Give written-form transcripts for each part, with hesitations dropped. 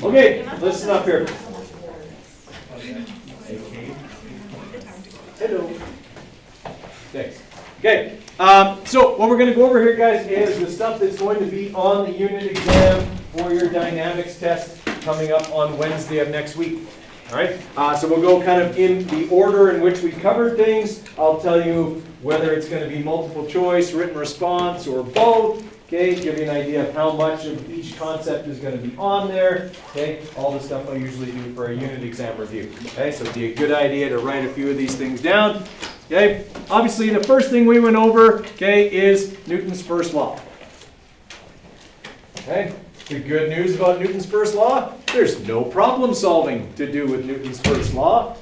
Okay, listen up here. Hello. Thanks. Okay, so what we're going to go over here, guys, is the stuff that's going to be on the unit exam for your dynamics test coming up on Wednesday of next week. All right, so we'll go kind of in the order in which we covered things. I'll tell you whether it's going to be multiple choice, written response, or both. Okay, give you an idea of how much of each concept is going to be on there. Okay, all the stuff I usually do for a unit exam review. Okay, so it'd be a good idea to write a few of these things down. Okay, obviously the first thing we went over, okay, is Newton's first law. Okay, the good news about Newton's first law, there's no problem solving to do with Newton's first law.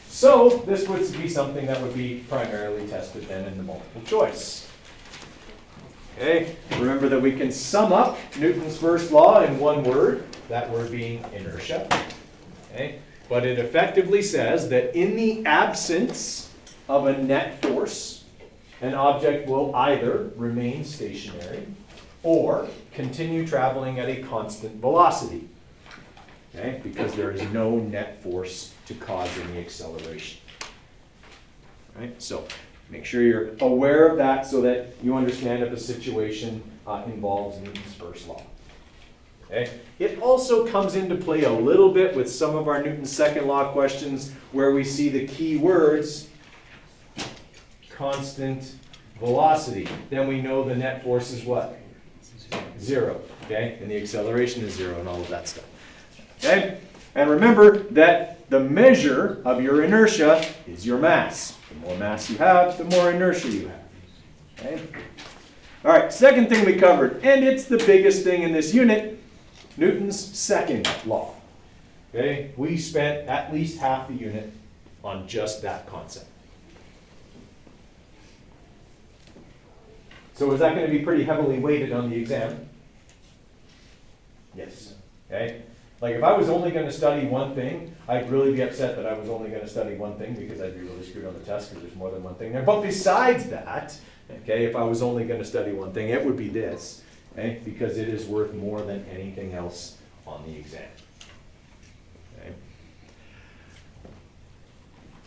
So this would be something that would be primarily tested then in the multiple choice. Okay, remember that we can sum up Newton's first law in one word, that word being inertia. Okay, but it effectively says that in the absence of a net force, an object will either remain stationary or continue traveling at a constant velocity. Okay, because there is no net force to cause any acceleration. Right, so make sure you're aware of that so that you understand if a situation involves Newton's first law. Okay. It also comes into play a little bit with some of our Newton's second law questions where we see the key words constant velocity. Then we know the net force is what? 0. Okay, and the acceleration is 0 and all of that stuff. Okay, and remember that the measure of your inertia is your mass. The more mass you have, the more inertia you have. Okay? All right, second thing we covered, and it's the biggest thing in this unit, Newton's second law. Okay, we spent at least half the unit on just that concept. So is that going to be pretty heavily weighted on the exam? Yes. Okay. Like if I was only going to study one thing, I'd really be upset that I was only going to study one thing because I'd be really screwed on the test because there's more than one thing there. But besides that, okay, if I was only going to study one thing, it would be this, okay, because it is worth more than anything else on the exam. Okay.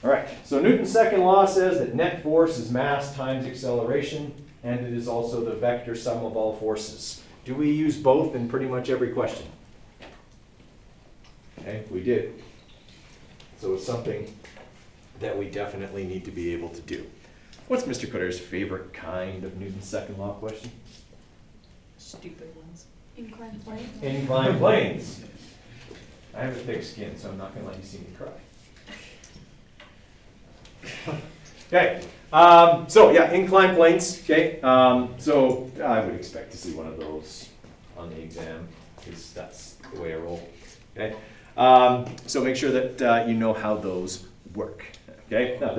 All right, so Newton's second law says that net force is mass times acceleration, and it is also the vector sum of all forces. Do we use both in pretty much every question? Okay, we did. So it's something that we definitely need to be able to do. What's Mr. Coderre's favorite kind of Newton's second law question? Stupid ones. Inclined plane. Inclined planes. I have a thick skin, so I'm not going to let you see me cry. Okay, so yeah, inclined planes. Okay, so I would expect to see one of those on the exam because that's the way I roll. Okay. So make sure that you know how those work. Okay. Now,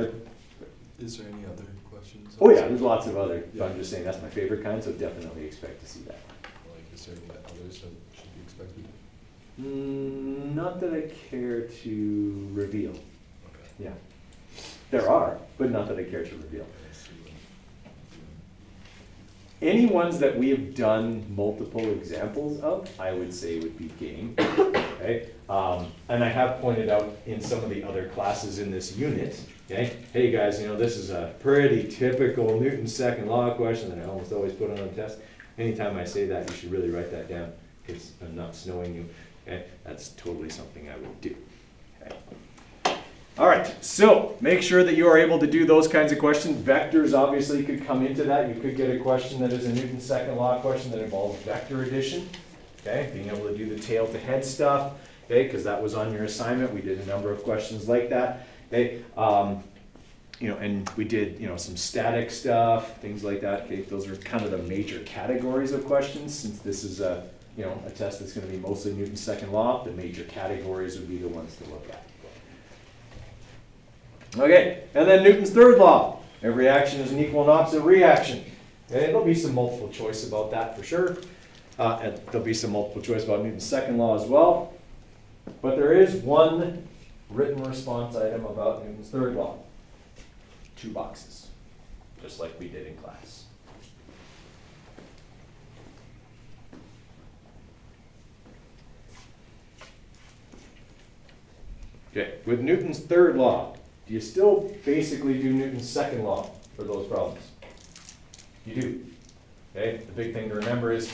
is there any other questions? Oh yeah, there's lots of other. But I'm just saying that's my favorite kind, so definitely expect to see that. Like, is there any others that should be expected? Not that I care to reveal. Okay. Yeah, there are, but not that I care to reveal. Any ones that we have done multiple examples of, I would say would be game. Okay? And I have pointed out in some of the other classes in this unit, okay? Hey guys, you know, this is a pretty typical Newton's second law question that I almost always put on a test. Anytime I say that, you should really write that down because I'm not snowing you. Okay? That's totally something I would do. Okay? All right, so make sure that you are able to do those kinds of questions. Vectors obviously could come into that. You could get a question that is a Newton's second law question that involves vector addition. Okay, being able to do the tail to head stuff. Okay, because that was on your assignment. We did a number of questions like that. Okay, you know, and we did, you know, some static stuff, things like that. Okay, those are kind of the major categories of questions. Since this is a, you know, a test that's going to be mostly Newton's second law, the major categories would be the ones to look at. Okay, and then Newton's third law. Every action is an equal and opposite reaction. Okay, there'll be some multiple choice about that for sure. And there'll be some multiple choice about Newton's second law as well. But there is one written response item about Newton's third law. 2 boxes, just like we did in class. Okay, with Newton's third law, do you still basically do Newton's second law for those problems? You do. Okay, the big thing to remember is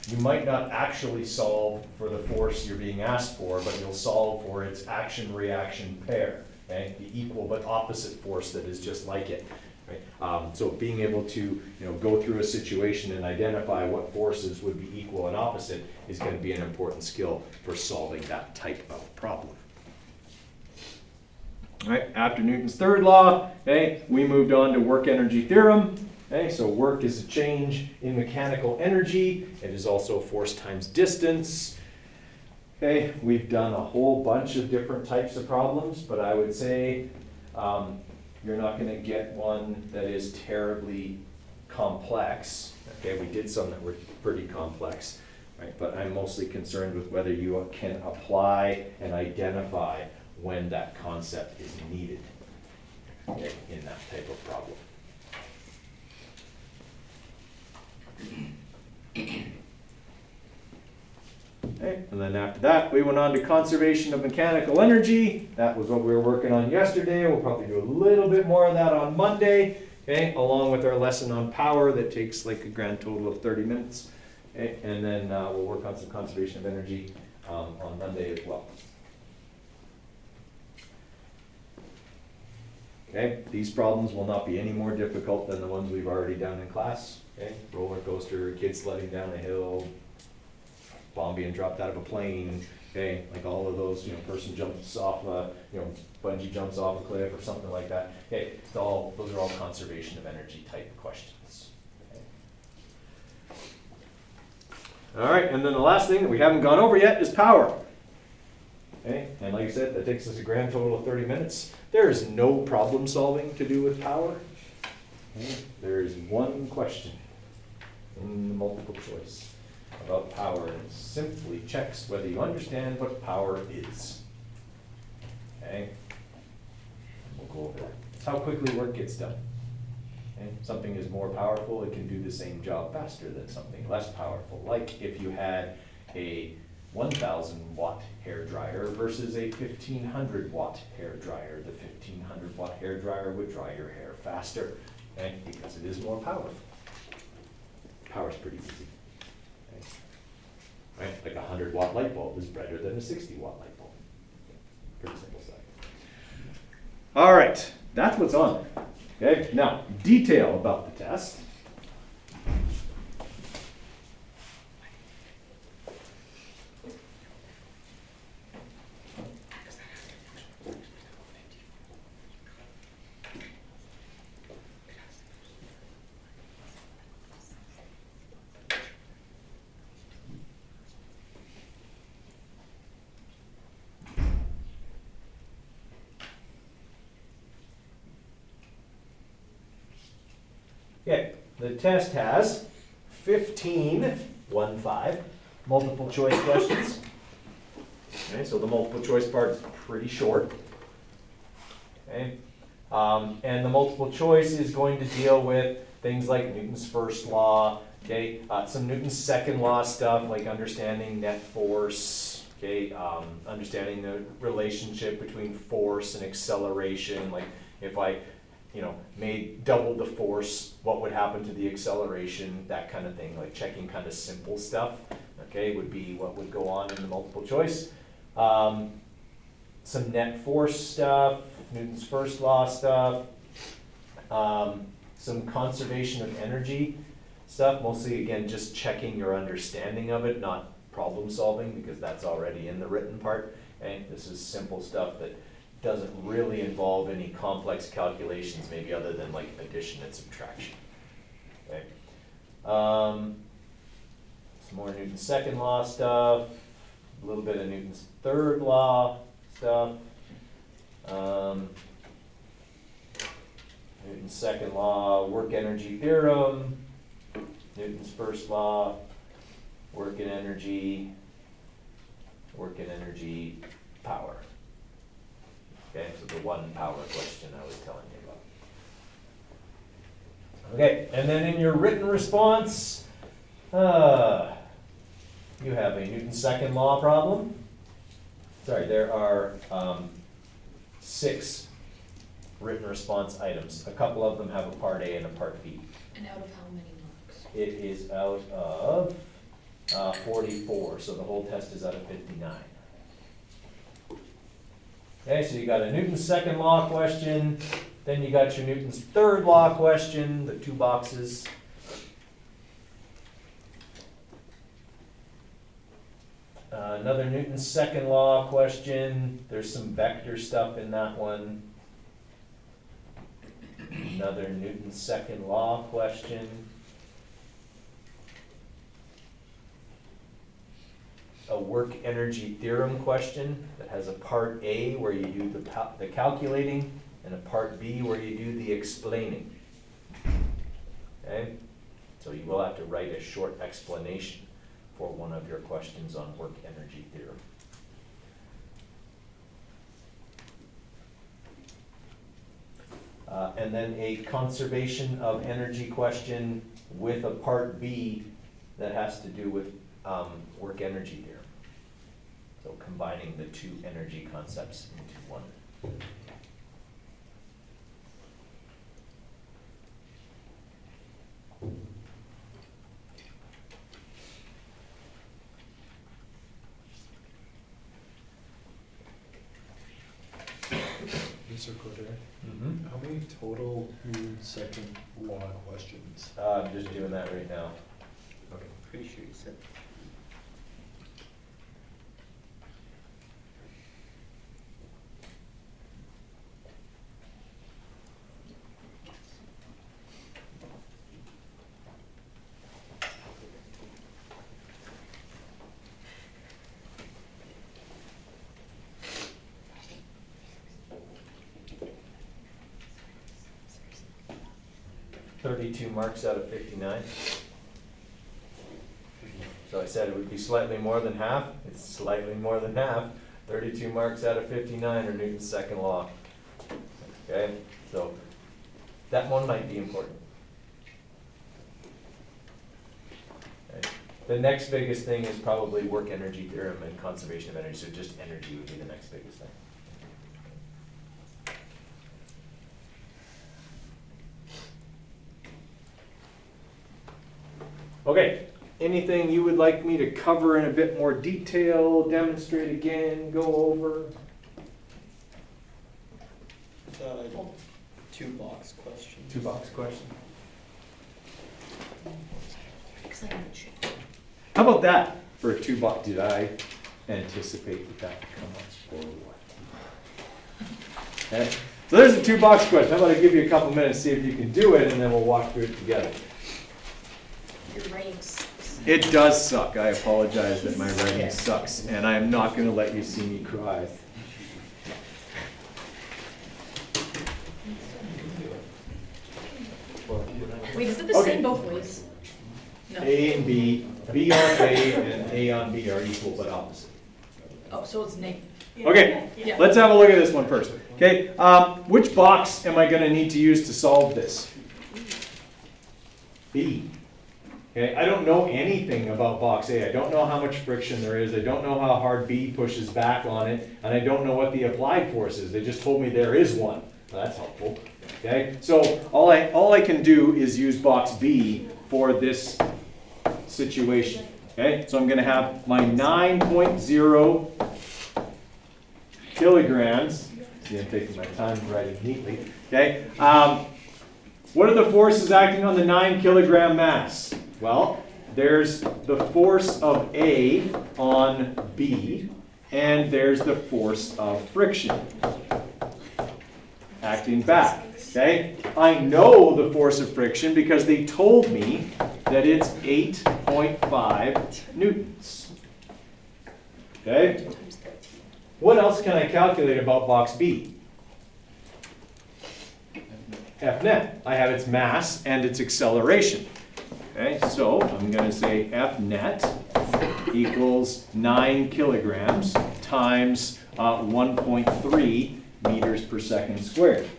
you might not actually solve for the force you're being asked for, but you'll solve for its action-reaction pair, okay? The equal but opposite force that is just like it, right? So being able to, go through a situation and identify what forces would be equal and opposite is going to be an important skill for solving that type of problem. All right, after Newton's third law, okay, we moved on to work energy theorem. Okay, so work is a change in mechanical energy. It is also force times distance. Okay, we've done a whole bunch of different types of problems, but I would say you're not going to get one that is terribly complex. Okay, we did some that were pretty complex, right? But I'm mostly concerned with whether you can apply and identify when that concept is needed, okay, in that type of problem. Okay, and then after that, we went on to conservation of mechanical energy. That was what we were working on yesterday. We'll probably do a little bit more of that on Monday, okay, along with our lesson on power that takes like a grand total of 30 minutes. Okay, and then we'll work on some conservation of energy on Monday as well. Okay, these problems will not be any more difficult than the ones we've already done in class. Okay, roller coaster, kids sledding down a hill, bomb being dropped out of a plane. Okay, like all of those, person jumps off a, bungee jumps off a cliff or something like that. Okay, those are all conservation of energy type questions. Okay. All right, and then the last thing that we haven't gone over yet is power. Okay, and like I said, that takes us a grand total of 30 minutes. There is no problem solving to do with power. Okay, there is one question in the multiple choice about power, and it simply checks whether you understand what power is. Okay, we'll go over that. It's how quickly work gets done. Okay? Something is more powerful, it can do the same job faster than something less powerful. Like if you had a 1,000 watt hair dryer versus a 1,500 watt hair dryer. The 1,500 watt hair dryer would dry your hair faster, okay? Because it is more powerful. Power's pretty easy. Okay? Right? Like a 100 watt light bulb is brighter than a 60 watt light bulb. Pretty simple stuff. All right, that's what's on there. Okay, now detail about the test. Okay, the test has 15 multiple choice questions. Okay, so the multiple choice part is pretty short. Okay, and the multiple choice is going to deal with things like Newton's first law, okay, some Newton's second law stuff like understanding net force, okay, understanding the relationship between force and acceleration, like if I made double the force, what would happen to the acceleration, that kind of thing, like checking kind of simple stuff, okay, would be what would go on in the multiple choice. Some net force stuff, Newton's first law stuff, some conservation of energy stuff, mostly again just checking your understanding of it, not problem solving, because that's already in the written part, okay? This is simple stuff that doesn't really involve any complex calculations, maybe other than like addition and subtraction. Okay. Some more Newton's second law stuff, a little bit of Newton's third law stuff. Newton's second law, work energy theorem. Newton's first law, work and energy, power. Okay, so the one power question I was telling you about. Okay, and then in your written response, you have a Newton's second law problem. Sorry, there are 6 written response items. A couple of them have a part A and a part B. And out of how many marks? It is out of 44, so the whole test is out of 59. Okay, so you got a Newton's second law question, then you got your Newton's third law question, the 2 boxes. Another Newton's second law question, there's some vector stuff in that one. Another Newton's second law question. A work energy theorem question that has a part A where you do the calculating and a part B where you do the explaining. Okay? So you will have to write a short explanation for one of your questions on work energy theorem. And then a conservation of energy question with a part B that has to do with work energy theorem. So combining the 2 energy concepts into one. Mr. Coder, Mm-hmm. how many total Newton's second law questions? I'm just doing that right now. Okay. Pretty sure you said. $32 marks out of 59. So I said it would be slightly more than half. It's slightly more than half. 32 marks out of 59 are Newton's second law. Okay, so that one might be important. Okay. The next biggest thing is probably work energy theorem and conservation of energy. So just energy would be the next biggest thing. Okay, anything you would like me to cover in a bit more detail, demonstrate again, go over? The 2-box question. 2-box question. Because I need to check. How about that for a 2-box? Did I anticipate that would come up or what? Okay, so there's a 2-box question. How about I give you a couple minutes, see if you can do it, and then we'll walk through it together. Your writing sucks. It does suck. I apologize that my writing sucks, and I am not going to let you see me cry. Wait, is it the Okay. same both ways? No. A and B, B on A and A on B are equal but opposite. Oh, so it's negative. Okay, Yeah. let's have a look at this one first. Okay, which box am I going to need to use to solve this? B. Okay, I don't know anything about box A. I don't know how much friction there is. I don't know how hard B pushes back on it, and I don't know what the applied force is. They just told me there is one. Well, that's helpful. Okay, so all I can do is use box B for this situation. Okay, so I'm going to have my 9.0 kilograms. See, I'm taking my time writing neatly. Okay, what are the forces acting on the 9 kilogram mass? Well, there's the force of A on B, and there's the force of friction acting back. Okay, I know the force of friction because they told me that it's 8.5 newtons. Okay, what else can I calculate about box B? F net. I have its mass and its acceleration. Okay, so I'm going to say F net equals 9 kilograms times 1.3 meters per second squared.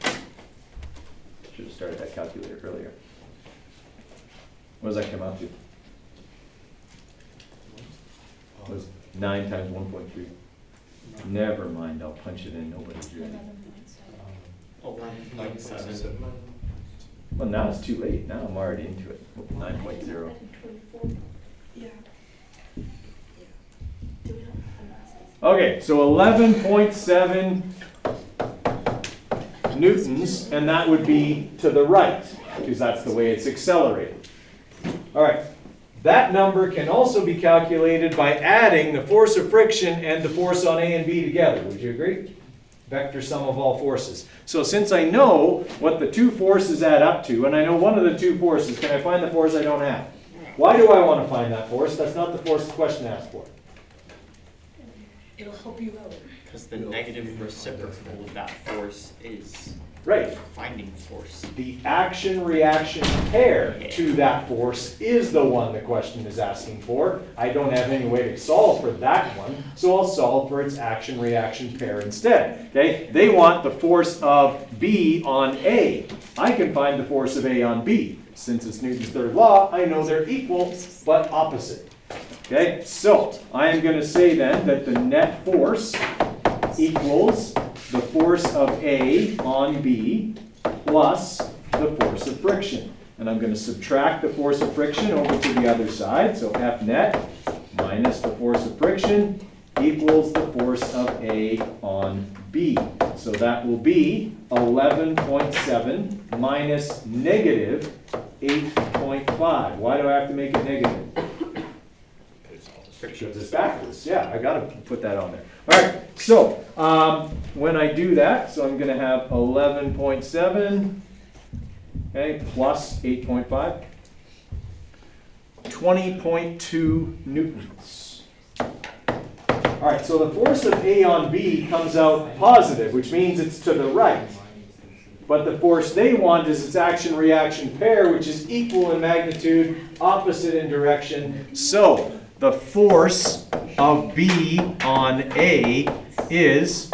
Should have started that calculator earlier. What does that come out to? What was 9 times 1.3? Never mind, I'll punch it in, nobody's ready. 11.7. Well, now it's too late, now I'm already into it. 9.0. Yeah. Okay, so 11.7 newtons, and that would be to the right, because that's the way it's accelerated. All right, that number can also be calculated by adding the force of friction and the force on A and B together. Would you agree? Vector sum of all forces. So since I know what the two forces add up to, and I know one of the two forces, can I find the force I don't have? Why do I want to find that force? That's not the force the question asked for. It'll help you out. Because the negative reciprocal of that force is Right. finding force. The action-reaction pair to that force is the one the question is asking for. I don't have any way to solve for that one, so I'll solve for its action-reaction pair instead. Okay? They want the force of B on A. I can find the force of A on B. Since it's Newton's third law, I know they're equal but opposite. Okay? So I am going to say then that the net force equals the force of A on B plus the force of friction. And I'm going to subtract the force of friction over to the other side. So F net minus the force of friction equals the force of A on B. So that will be 11.7 minus negative 8.5. Why do I have to make it negative? Because it's backwards. Yeah, I got to put that on there. All right, so when I do that, so I'm going to have 11.7, okay, plus 8.5, 20.2 newtons. All right, so the force of A on B comes out positive, which means it's to the right. But the force they want is its action-reaction pair, which is equal in magnitude, opposite in direction. So the force of B on A is,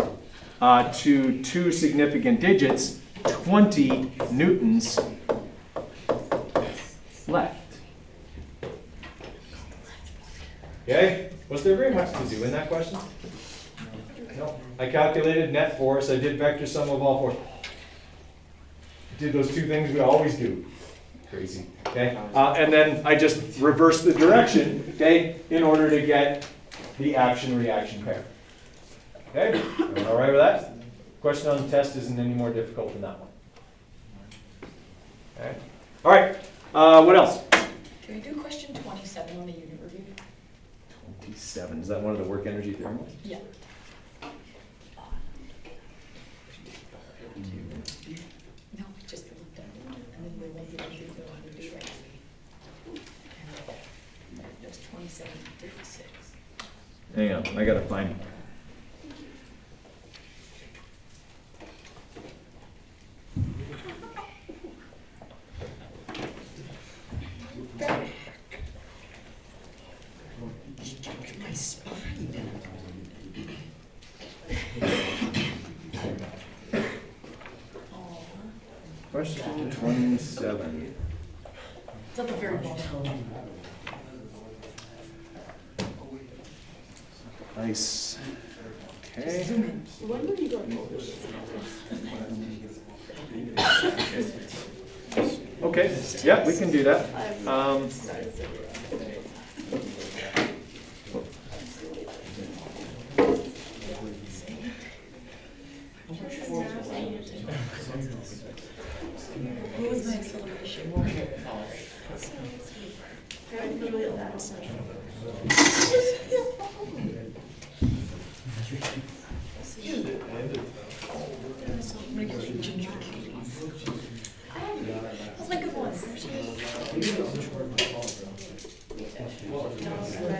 to two significant digits, 20 newtons left. Okay? Was there very much to do in that question? No. I calculated net force. I did vector sum of all force. Did those two things we always do. Crazy. Okay? And then I just reversed the direction, okay, in order to get the action-reaction pair. Okay? Everyone all right with that? Question on the test isn't any more difficult than that one. Okay? All right. What else? Can we do question 27 on the unit review? 27. Is that one of the work energy theorems? Yeah. No, just looked at it, and then the ones that I didn't know how to do right. And it was 27.36. Hang on, I gotta find it. My spine. Question 27. It's at the very bottom. Nice. Okay. Zoom in. When were you going? Okay, yeah, we can do that. What was my acceleration? That's my good one.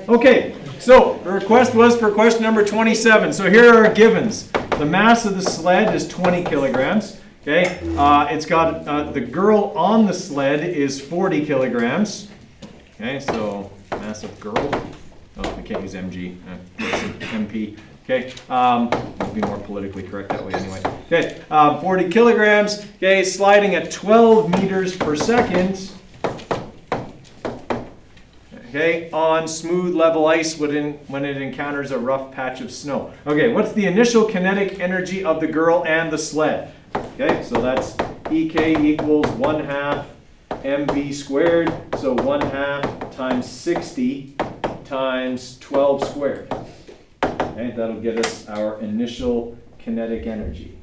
Okay, so the request was for question number 27. So here are our givens. The mass of the sled is 20 kilograms. Okay, it's got the girl on the sled is 40 kilograms. Okay, so mass of girl. Oh, we can't use mg. MP. Okay, it'll be more politically correct that way anyway. Okay, 40 kilograms. Okay, sliding at 12 meters per second. okay, on smooth level ice when it encounters a rough patch of snow. Okay, what's the initial kinetic energy of the girl and the sled? Okay, so that's EK equals 1/2 mv squared, so 1/2 times 60 times 12 squared. Okay, that'll get us our initial kinetic energy.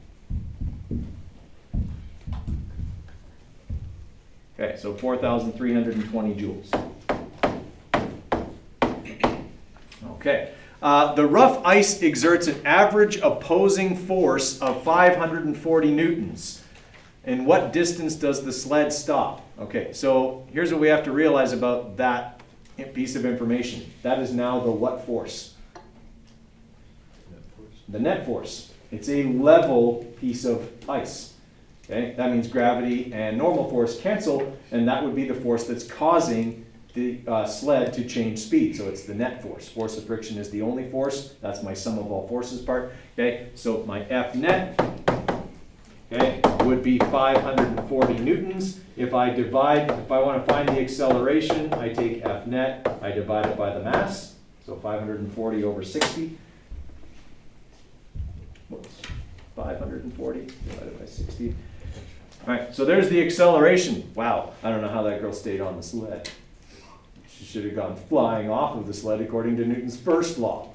Okay, so 4,320 joules. Okay, the rough ice exerts an average opposing force of 540 newtons. And what distance does the sled stop? Okay, so here's what we have to realize about that piece of information. That is now the what force? The net force. It's a level piece of ice. Okay, that means gravity and normal force cancel, and that would be the force that's causing the sled to change speed. So it's the net force. Force of friction is the only force. That's my sum of all forces part. Okay, so my F net, okay, would be 540 newtons. If I want to find the acceleration, I take F net, I divide it by the mass. So 540 over 60. Whoops. 540 divided by 60. All right, so there's the acceleration. Wow, I don't know how that girl stayed on the sled. She should have gone flying off of the sled according to Newton's first law.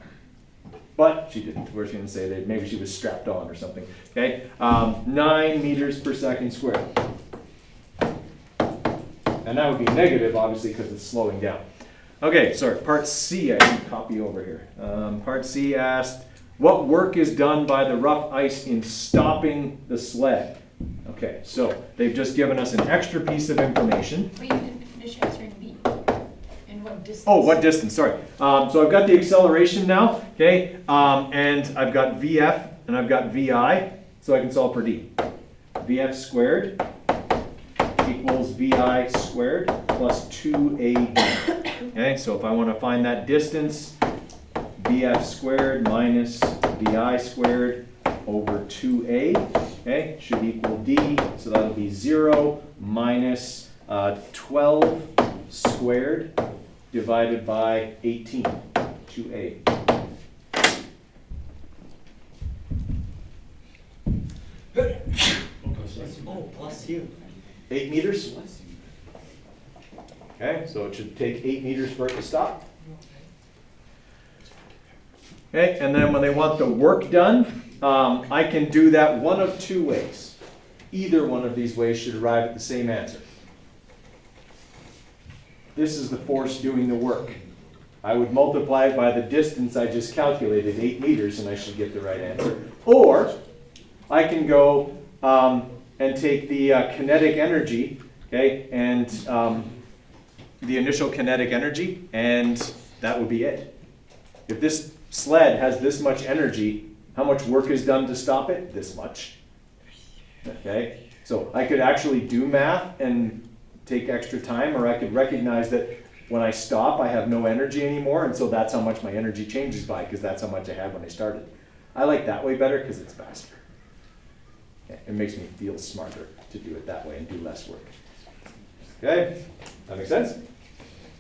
But she didn't. We're going to say that maybe she was strapped on or something. Okay, 9 meters per second squared. And that would be negative, obviously, because it's slowing down. Okay, sorry, part C, I didn't copy over here. Part C asked, what work is done by the rough ice in stopping the sled? Okay, so they've just given us an extra piece of information. Well, you didn't finish answering B. And what distance? Oh, what distance, sorry. So I've got the acceleration now, okay, and I've got VF and I've got VI, so I can solve for D. VF squared equals VI squared plus 2AD. Okay, so if I want to find that distance, VF squared minus VI squared over 2A, okay, should equal D, so that'll be 0 minus 12 squared divided by 18, 2A. Oh, bless you. 8 meters. Okay, so it should take 8 meters for it to stop. Okay, and then when they want the work done, I can do that one of two ways. Either one of these ways should arrive at the same answer. This is the force doing the work. I would multiply it by the distance I just calculated, 8 meters, and I should get the right answer. Or I can go and take the kinetic energy, okay, and the initial kinetic energy, and that would be it. If this sled has this much energy, how much work is done to stop it? This much. Okay, so I could actually do math and take extra time, or I could recognize that when I stop, I have no energy anymore, and so that's how much my energy changes by, because that's how much I had when I started. I like that way better because it's faster. Okay, it makes me feel smarter to do it that way and do less work. Okay, that makes sense?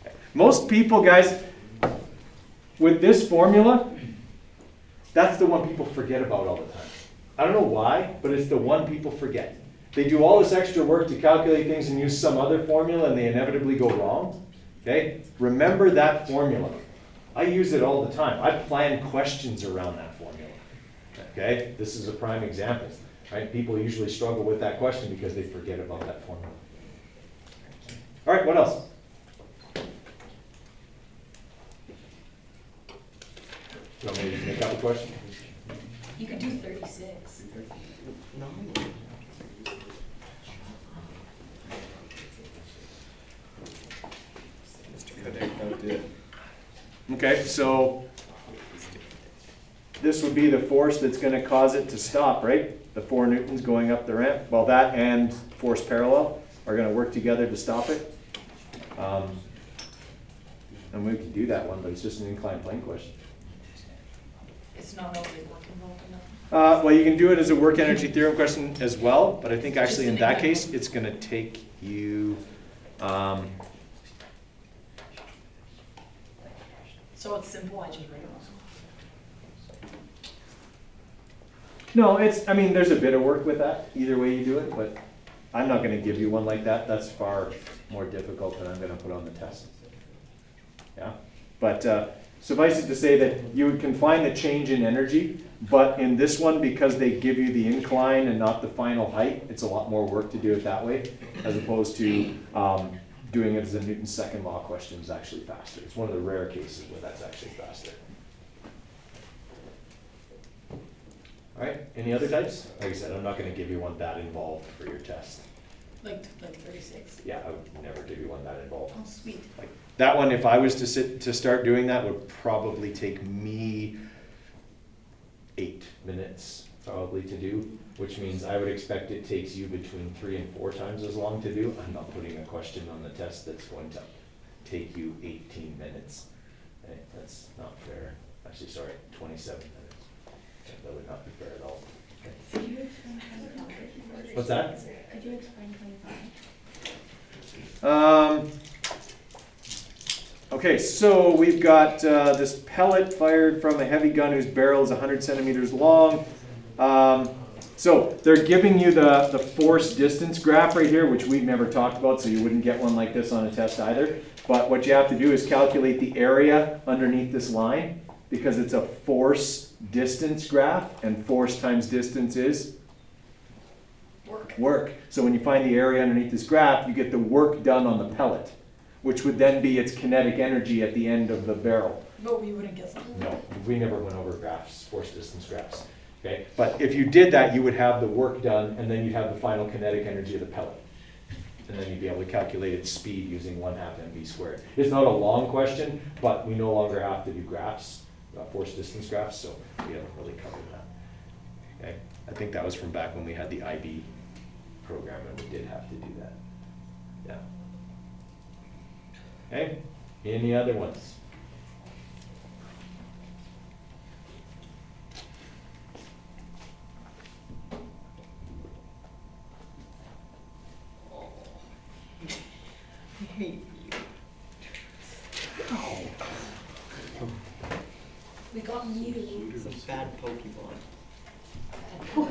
Okay. Most people, guys, with this formula, that's the one people forget about all the time. I don't know why, but it's the one people forget. They do all this extra work to calculate things and use some other formula, and they inevitably go wrong. Okay? Remember that formula. I use it all the time. I plan questions around that formula. Okay? This is a prime example. Right? People usually struggle with that question because they forget about that formula. All right, what else? You want me to make up a question? You could do 36. No. Okay, so this would be the force that's going to cause it to stop, right? The 4 newtons going up the ramp. Well, that and force parallel are going to work together to stop it. And we can do that one, but it's just an inclined plane question. It's not only work involved enough. Well, you can do it as a work energy theorem question as well, but I think actually in Just that an case, it's going to take you So it's simple, I just write it off. No, I mean, there's a bit of work with that, either way you do it, but I'm not gonna give you one like that. That's far more difficult than I'm gonna put on the test. Yeah, but suffice it to say that you can find the change in energy, but in this one, because they give you the incline and not the final height, it's a lot more work to do it that way, as opposed to doing it as a Newton's second law question is actually faster. It's one of the rare cases where that's actually faster. All right, any other types? Like I said, I'm not gonna give you one that involved for your test. Like 36. Yeah, I would never give you one that involved. Oh, sweet. Like that one, if I was to start doing that, would probably take me 8 minutes probably to do, which means I would expect it takes you between 3 and 4 times as long to do. I'm not putting a question on the test that's going to take you 18 minutes. Okay, that's not fair. Actually, sorry, 27 minutes. That would not be fair at all. Could you explain 25? What's that? Could you explain 25? Okay, so we've got this pellet fired from a heavy gun whose barrel is 100 centimeters long. So they're giving you the force distance graph right here, which we've never talked about, so you wouldn't get one like this on a test either. But what you have to do is calculate the area underneath this line, because it's a force distance graph, and force times distance is work. So when you find the area underneath this graph, you get the work done on the pellet, which would then be its kinetic energy at the end of the barrel. But we wouldn't get something. No, we never went over graphs, force distance graphs. Okay, but if you did that, you would have the work done, and then you'd have the final kinetic energy of the pellet. And then you'd be able to calculate its speed using 1/2 mv squared. It's not a long question, but we no longer have to do graphs, force distance graphs, so we haven't really covered that. Okay, I think that was from back when we had the IB program, and we did have to do that. Yeah. Okay, any other ones? I hate you. We got you. It's a bad Pokemon. What?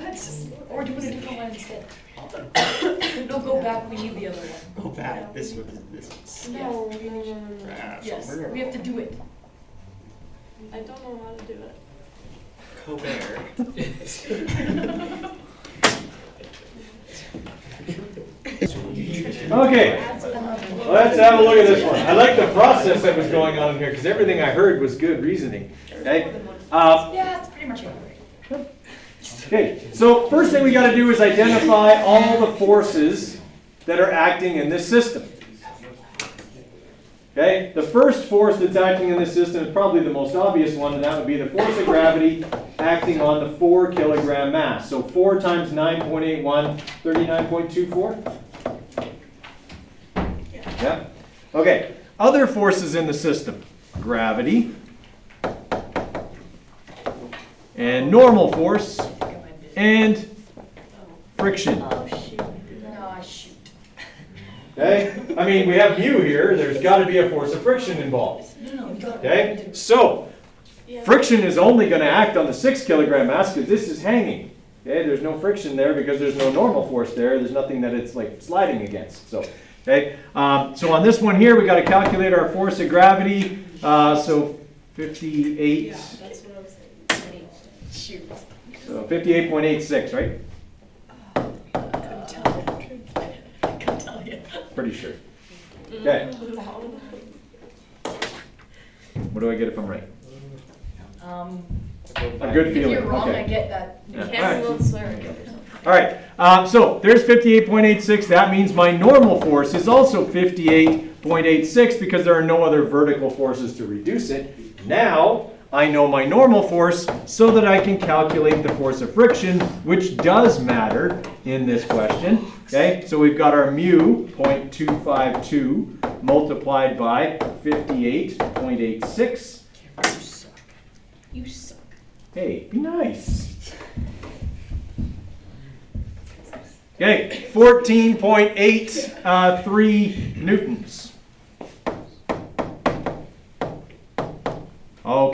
Or do you want a different one instead? No, go back, we need the other one. Go back. This one is this one. No. Ah, Yes, so we have to do it. I don't know how to do it. Okay, let's have a look at this one. I like the process that was going on here, because everything I heard was good reasoning. Okay. Yeah, that's pretty much it. Okay, so first thing we got to do is identify all the forces that are acting in this system. Okay, the first force that's acting in this system is probably the most obvious one, and that would be the force of gravity acting on the 4 kilogram mass. So 4 times 9.81, 39.24? Yeah? Okay, other forces in the system. Gravity. And normal force. And friction. Oh, shoot. No, shoot. Okay? I mean, we have mu here. There's got to be a force of friction involved. No, we got Okay? So, friction is only going to act on the 6 kilogram mass because this is hanging. Okay? There's no friction there because there's no normal force there. There's nothing that it's like sliding against. So, okay? So on this one here, we got to calculate our force of gravity. So 58. Yeah, that's what I was saying. Shoot. So 58.86, right? Couldn't tell you. Couldn't tell you. Pretty sure. Okay. What do I get if I'm right? A good If feeling. you're wrong, Okay. I get that. Yeah. Can't Alright. little slur again or something. All right, so there's 58.86. That means my normal force is also 58.86 because there are no other vertical forces to reduce it. Now I know my normal force so that I can calculate the force of friction, which does matter in this question. Okay, so we've got our mu, 0.252, multiplied by 58.86. You suck. You suck. Hey, be nice. Okay, 14.83 newtons.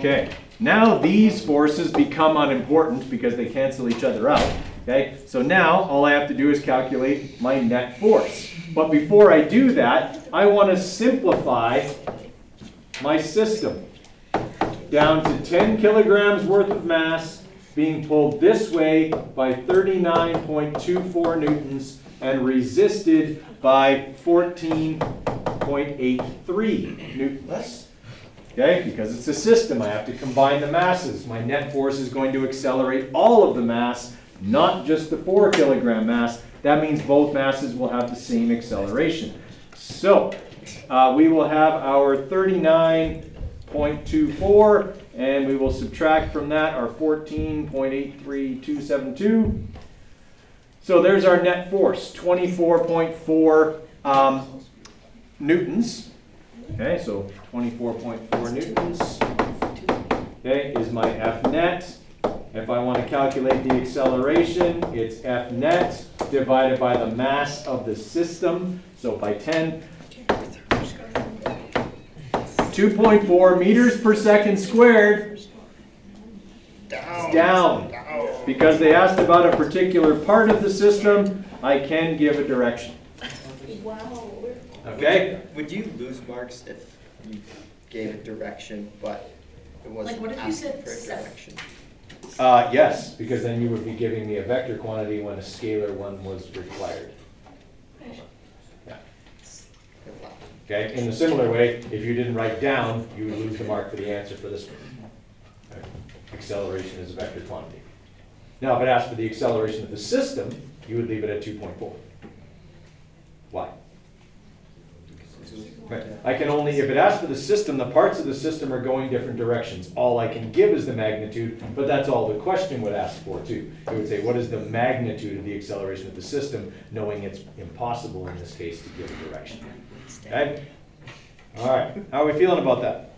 Okay, now these forces become unimportant because they cancel each other out. Okay, so now all I have to do is calculate my net force. But before I do that, I want to simplify my system down to 10 kilograms worth of mass being pulled this way by 39.24 newtons and resisted by 14.83 newtons. Okay, because it's a system, I have to combine the masses. My net force is going to accelerate all of the mass, not just the 4 kilogram mass. That means both masses will have the same acceleration. So we will have our 39.24, and we will subtract from that our 14.83272. So there's our net force, 24.4 newtons. Okay, so 24.4 newtons, okay, is my F net. If I want to calculate the acceleration, it's F net divided by the mass of the system, so by 10. 2.4 meters per second squared. Down. Because they asked about a particular part of the system, I can give a direction. Wow. Okay? Would you lose marks if you gave a direction, but it wasn't Like, what if you asking said for a 7? direction? Yes, because then you would be giving me a vector quantity when a scalar one was required. Yeah. Okay, in a similar way, if you didn't write down, you would lose the mark for the answer for this one. Okay. Acceleration is a vector quantity. Now, if it asked for the acceleration of the system, you would leave it at 2.4. Why? Right. I can only, if it asks for the system, the parts of the system are going different directions. All I can give is the magnitude, but that's all the question would ask for too. It would say, what is the magnitude of the acceleration of the system, knowing it's impossible in this case to give a direction. Okay? All right, how are we feeling about that?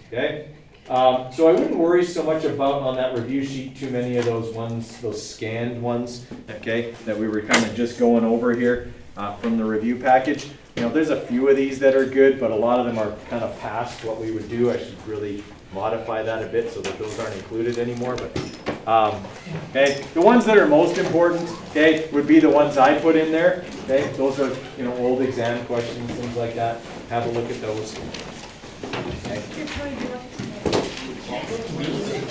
Okay? So I wouldn't worry so much about on that review sheet too many of those ones, those scanned ones, okay, that we were kind of just going over here from the review package. You know, there's a few of these that are good, but a lot of them are kind of past what we would do. I should really modify that a bit so that those aren't included anymore. But okay, the ones that are most important, okay, would be the ones I put in there. Okay, those are, you know, old exam questions, things like that. Have a look at those. Okay.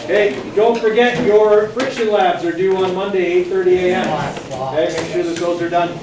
Okay, don't forget your friction labs are due on Monday, 8:30 a.m. Okay, make sure that those are done.